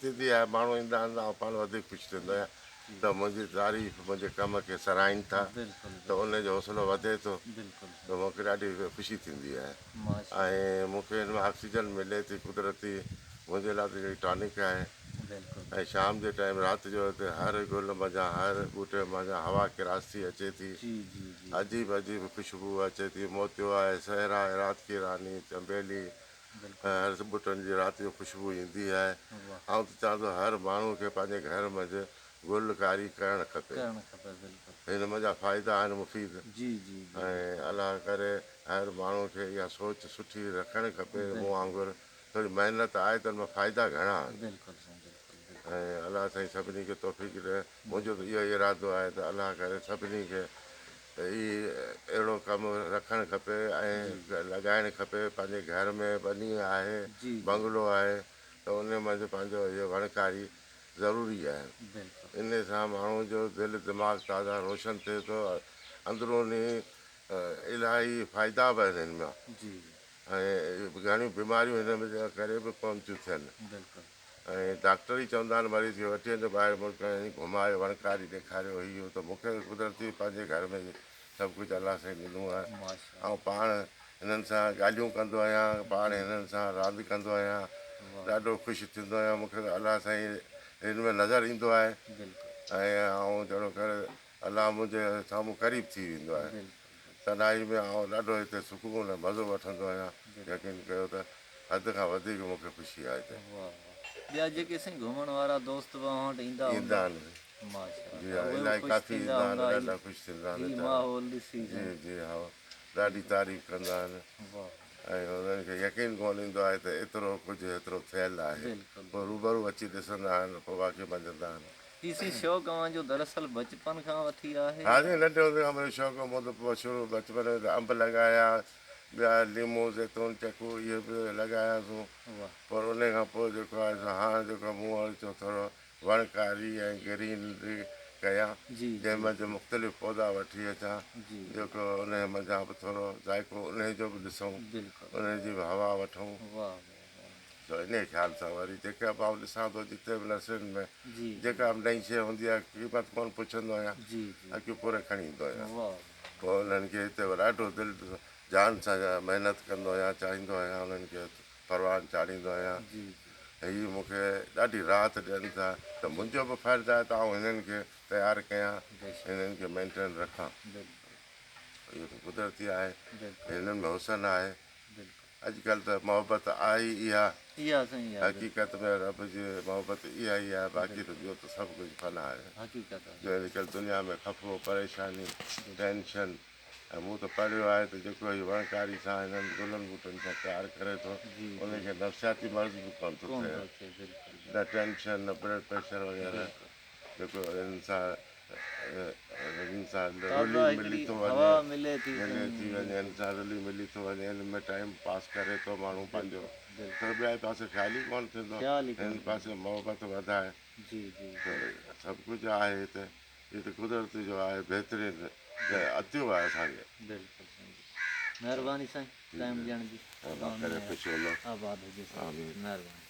थींदी आहे, माण्हू ईंदा आहिनि ऐं पाण वधीक ख़ुशि थींदो आहियां त मुंहिंजी तारीफ़ मुंहिंजे कम खे सराहनि था त उनजो हौसलो वधे थो त मूंखे ॾाढी ख़ुशी थींदी आहे। ऐं मूंखे हिन में ऑक्सीजन मिले थी कुदरती, मुंहिंजे लाइ त हिकिड़ी टॉनिक आहे। ऐं शाम जे टाइम राति जो हिते हर गुल मञा हर ॿूटे मञा हवा किरासी अचे थी, अजीब अजीब ख़ुशबू अचे थी। मोतियो आहे, सहरा आहे, राति की रानी, चंबेली, हर ॿूटनि जी राति जो ख़ुशबू ईंदी आहे। ऐं त चवां थो हर माण्हू खे पंहिंजे घर में गुलकारी करणु खपे। हिन मुंहिंजा फ़ाइदा आहिनि मुफ़ीद। ऐं अलाह करे हर माण्हू खे इहा सोच सुठी रखणु खपे। मूं वांगुरु थोरी महिनत आहे त हुन में फ़ाइदा घणा आहिनि। ऐं अलाह साईं सभिनी खे तौफ़ीक़ ॾिए। मुंहिंजो त इहो इरादो आहे त अलाह करे सभिनी खे अहिड़ो कमु रखणु खपे ऐं लॻाइणु खपे। पंहिंजे घर में बनी आहे, बंगलो आहे त उन में पंहिंजो इहो वणकारी ज़रूरी आहे। इन सां माण्हू जो दिलि दिमाग़ ताज़ा रोशन थिए थो, अंदरूनी इलाही फ़ाइदा बि आहिनि हिन में। ऐं घणियूं बीमारियूं हिन में करे बि कोन थियूं थियनि। ऐं डॉक्टर ई चवंदा आहिनि मरीज़ खे वठी वञो ॿाहिरि मुल्क में घुमायो, वणकारी ॾेखारियो इहो। त मूंखे कुदरती पंहिंजे घर में सभु कुझु अलाह साईं ॾिनो आहे। ऐं पाण हिननि सां ॻाल्हियूं कंदो आहियां, पाण हिननि सां रांदि कंदो आहियां, ॾाढो ख़ुशि थींदो आहियां। मूंखे त अलाह साईं हिन में नज़र ईंदो आहे ऐं जहिड़ो करे अलाह मुंहिंजे साम्हूं क़रीब थी वेंदो आहे। तन्हाई में ॾाढो हिते सुकून ऐं मज़ो वठंदो आहियां। यकीन कयो त हद खां वधीक मूंखे ख़ुशी आहे हिते। ॿिया जेके साईं घुमण वारा दोस्त बि वटि ईंदा आहिनि, जी हा, इलाही काफ़ी ईंदा आहिनि, ॾाढा ख़ुशि थींदा आहिनि। जी जी हा, ॾाढी तारीफ़ कंदा आहिनि। ऐं हुननि खे यकीन कोन ईंदो आहे त एतिरो कुझु एतिरो थियलु आहे। पोइ रूबरू अची ॾिसंदा आहिनि, पोइ वाक़ई मञंदा आहिनि। शौक़ु जो दरअसल बचपन खां वठी आहे। हा जी, नंढे हूंदे खां मुंहिंजो शौक़ु मूं त पोइ शुरू बचपन में त अंब लॻाया, ॿिया लीमो ज़ैतून चकू इहे बि लॻायासीं। पर उन खां पोइ जेको आहे हाणे जेको मूं वटि थोरो वणकारी ऐं ग्रीनरी कयां, जंहिंमें मुख़्तलिफ़ पौधा वठी अचां, जेको उन मज़ा बि थोरो ज़ाइक़ो उन जो बि ॾिसूं, उन जी बि हवा वठूं। त इन ख़्याल सां वरी जेका बि आउं ॾिसां थो जिते बि नर्सरियुनि में जेका बि नई शइ हूंदी आहे क़ीमत कोन पुछंदो आहियां, अॻियूं पूरे खणी ईंदो आहियां। पोइ उन्हनि खे हिते ॾाढो दिलि जान सां महिनत कंदो आहियां, चाहींदो आहियां उन्हनि खे परवान चाढ़ींदो आहियां। हीअ मूंखे ॾाढी राहत ॾियनि था त मुंहिंजो बि फ़र्ज़ु आहे त आउं हिननि खे तयारु कयां, हिननि खे मेंटेन रखां। इहो त कुदरती आहे, हिननि में हुसन आहे। अॼुकल्ह त मोहबत आहे ई इहा, हक़ीक़त में रब जी मोहबत इहा ई आहे। बाक़ी त ॿियो त सभु कुझु फना आहे। जो अॼुकल्ह दुनिया में ख़फ़ो, परेशानी, टेंशन, ऐं मूं त पढ़ियो आहे त जेको हीअ वणकारी सां हिननि गुलनि ॿूटनि सां प्यारु करे थो, उनखे नफ़्सियाती मर्ज़ बि कोन थो थिए, न टेंशन, न ब्लड प्रेशर वग़ैरह। जेको हिन सां रुली मिली थो वञे, थी वञे, हिन सां रुली मिली थो वञे, हिन में टाइम पास करे थो माण्हू पंहिंजो, त ॿिए पासे ख़्याल ई कोन थींदो, हिन पासे मोहबत वधाए। सभु कुझु आहे हिते, हीअ त कुदरत जो आहे, बहितरीनु अतियो आहे असांखे। महिरबानी साईं, टाइम ॾियण जी। करे ख़ुशि हलो। आबाद हुजे, महिरबानी।